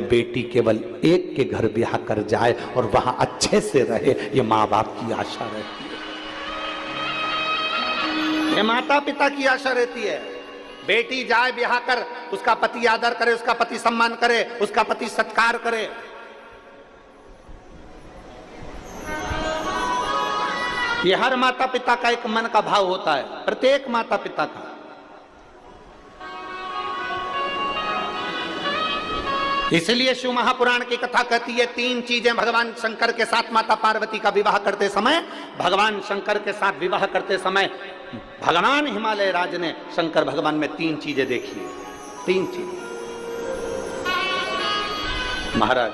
बेटी केवल एक के घर ब्याह कर जाए और वहां अच्छे से रहे, ये माँ बाप की आशा रहती है, ये माता पिता की आशा रहती है। बेटी जाए ब्याह कर, उसका पति आदर करे, उसका पति सम्मान करे, उसका पति सत्कार करे। ये हर माता पिता का एक मन का भाव होता है, प्रत्येक माता पिता का। इसलिए शिव महापुराण की कथा कहती है, तीन चीजें भगवान शंकर के साथ माता पार्वती का विवाह करते समय, भगवान शंकर के साथ विवाह करते समय भगवान हिमालय राज ने शंकर भगवान में तीन चीजें देखी, तीन चीजें। महाराज,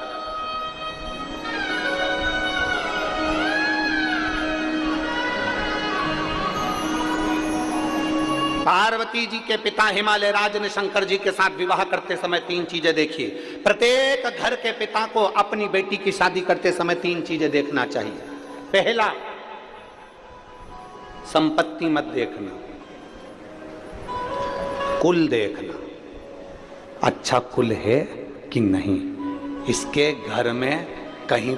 पार्वती जी के पिता हिमालय राज ने शंकर जी के साथ विवाह करते समय तीन चीजें देखी। प्रत्येक घर के पिता को अपनी बेटी की शादी करते समय तीन चीजें देखना चाहिए। पहला, संपत्ति मत देखना, कुल देखना, अच्छा कुल है कि नहीं, इसके घर में कहीं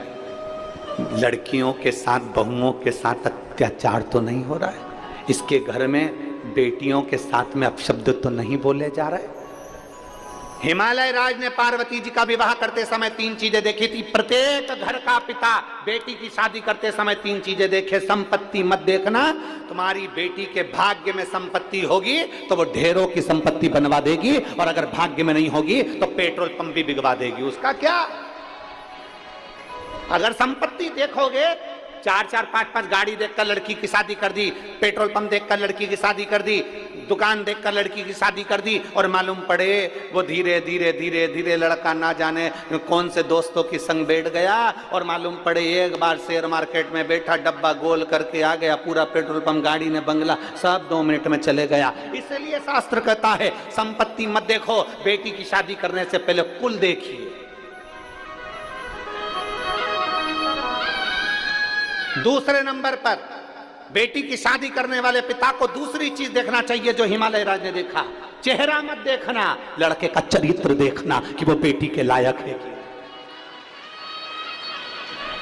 लड़कियों के साथ बहुओं के साथ अत्याचार तो नहीं हो रहा है, इसके घर में बेटियों के साथ में अपशब्द तो नहीं बोले जा रहे। हिमालय राज ने पार्वती जी का विवाह करते समय तीन चीजें देखी थी। प्रत्येक घर का पिता बेटी की शादी करते समय तीन चीजें देखे। संपत्ति मत देखना, तुम्हारी बेटी के भाग्य में संपत्ति होगी तो वो ढेरों की संपत्ति बनवा देगी, और अगर भाग्य में नहीं होगी तो पेट्रोल पंप भी बिगवा देगी। उसका क्या? अगर संपत्ति देखोगे, 4-4, 5-5 गाड़ी देखकर लड़की की शादी कर दी, पेट्रोल पंप देखकर लड़की की शादी कर दी, दुकान देखकर लड़की की शादी कर दी, और मालूम पड़े वो धीरे धीरे धीरे धीरे लड़का ना जाने कौन से दोस्तों की संग बैठ गया, और मालूम पड़े एक बार शेयर मार्केट में बैठा, डब्बा गोल करके आ गया, पूरा पेट्रोल पंप, गाड़ी ने बंगला सब 2 मिनट में चले गया। इसलिए शास्त्र कहता है संपत्ति मत देखो, बेटी की शादी करने से पहले कुल देखिए। दूसरे नंबर पर बेटी की शादी करने वाले पिता को दूसरी चीज देखना चाहिए जो हिमालय राज ने देखा। चेहरा मत देखना, लड़के का चरित्र देखना कि वो बेटी के लायक है कि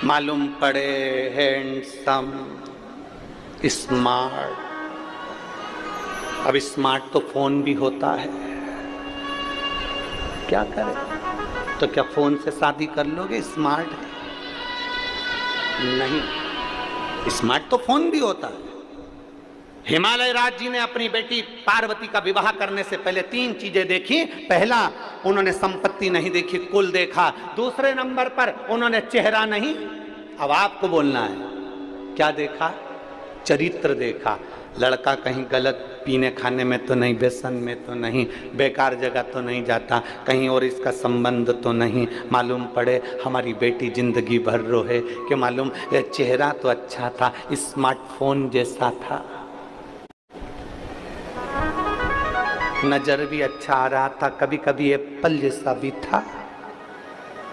मालूम पड़े हैंडसम, स्मार्ट। अब स्मार्ट तो फोन भी होता है, क्या करें? तो क्या फोन से शादी कर लोगे? स्मार्ट है नहीं, स्मार्ट तो फोन भी होता है। हिमालय राज जी ने अपनी बेटी पार्वती का विवाह करने से पहले तीन चीजें देखी। पहला, उन्होंने संपत्ति नहीं देखी, कुल देखा। दूसरे नंबर पर उन्होंने चेहरा नहीं, अब आपको बोलना है, क्या देखा? चरित्र देखा। लड़का कहीं गलत पीने खाने में तो नहीं, व्यसन में तो नहीं, बेकार जगह तो नहीं जाता, कहीं और इसका संबंध तो नहीं। मालूम पड़े हमारी बेटी जिंदगी भर रोहे कि मालूम चेहरा तो अच्छा था, स्मार्टफोन जैसा था, नजर भी अच्छा आ रहा था, कभी कभी एप्पल जैसा भी था।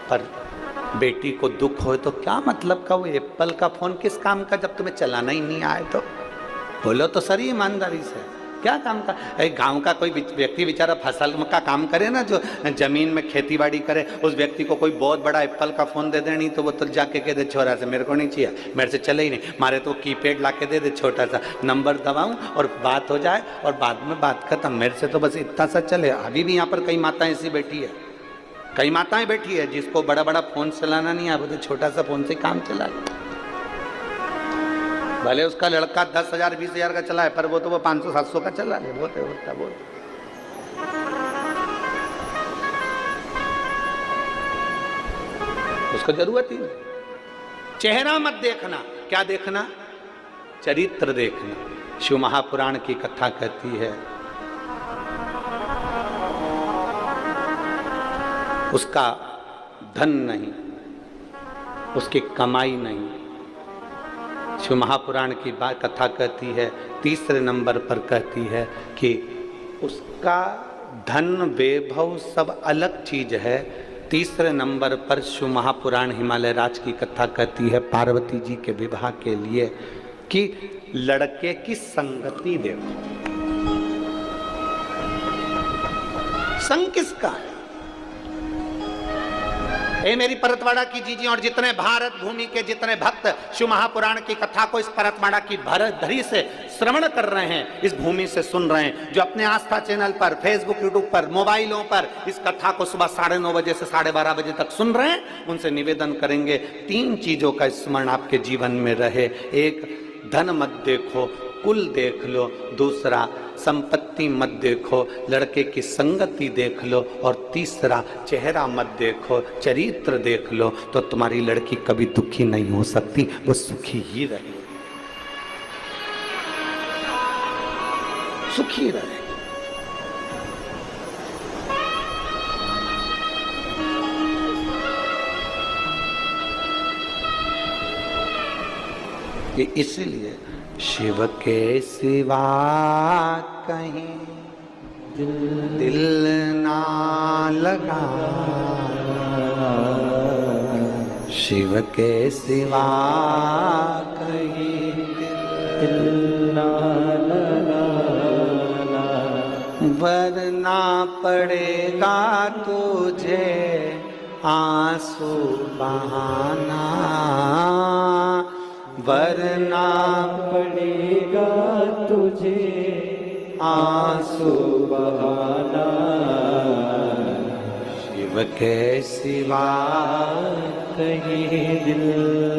पर बेटी को दुख हो तो क्या मतलब का वो एप्पल का फोन किस काम का जब तुम्हें चलाना ही नहीं आए? तो बोलो तो सही ईमानदारी से, क्या काम का? गांव का कोई व्यक्ति बेचारा फसल का काम करे ना, जो जमीन में खेती बाड़ी करे, उस व्यक्ति को कोई बहुत बड़ा एप्पल का फोन दे देनी तो वो तो जाके कह दे छोरा से मेरे को नहीं चाहिए, मेरे से चले ही नहीं, मारे तो कीपैड ला के दे दे, छोटा सा नंबर दबाऊं और बात हो जाए और बाद में बात खत्म, मेरे से तो बस इतना सा चले। अभी भी यहाँ पर कई माताएं ऐसी बैठी है, कई माताएं बैठी है जिसको बड़ा बड़ा फोन चलाना नहीं आता, तो छोटा सा फोन से काम चला ले। भले उसका लड़का 10,000 20,000 का चला है, पर वो तो वो 500-700 का चला ले, बहुत है बहुत। उसको जरूरत ही नहीं। चेहरा मत देखना, क्या देखना? चरित्र देखना। शिव महापुराण की कथा कहती है उसका धन नहीं, उसकी कमाई नहीं। शिव महापुराण की बात कथा कहती है, तीसरे नंबर पर कहती है कि उसका धन वैभव सब अलग चीज है। तीसरे नंबर पर शिव महापुराण हिमालय राज की कथा कहती है पार्वती जी के विवाह के लिए कि लड़के की संगति देखो, संग किसका है? ए मेरी परतवाड़ा की जीजी और जितने भारत भूमि के जितने भक्त शिव महापुराण की कथा को इस परतवाड़ा की धरी से श्रवण कर रहे हैं, इस भूमि से सुन रहे हैं, जो अपने आस्था चैनल पर, फेसबुक, यूट्यूब पर, मोबाइलों पर इस कथा को सुबह 9:30 बजे से 12:30 बजे तक सुन रहे हैं, उनसे निवेदन करेंगे 3 चीजों का स्मरण आपके जीवन में रहे। एक, धन मत देखो, कुल देख लो। दूसरा, संपत्ति मत देखो, लड़के की संगति देख लो। और तीसरा, चेहरा मत देखो, चरित्र देख लो। तो तुम्हारी लड़की कभी दुखी नहीं हो सकती, वो सुखी ही रहेगी, सुखी रहेगी। ये इसलिए शिव के सिवा कहीं दिल ना लगा, शिव के सिवा कहीं दिल ना लगा, वरना पड़ेगा तुझे आंसू बहाना, वरना पड़ेगा तुझे आंसू बहाना, शिव के सिवा कहीं दिल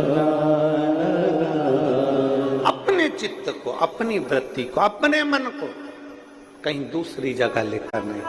ना लगा। अपने चित्त को, अपनी वृत्ति को, अपने मन को कहीं दूसरी जगह लेकर नहीं।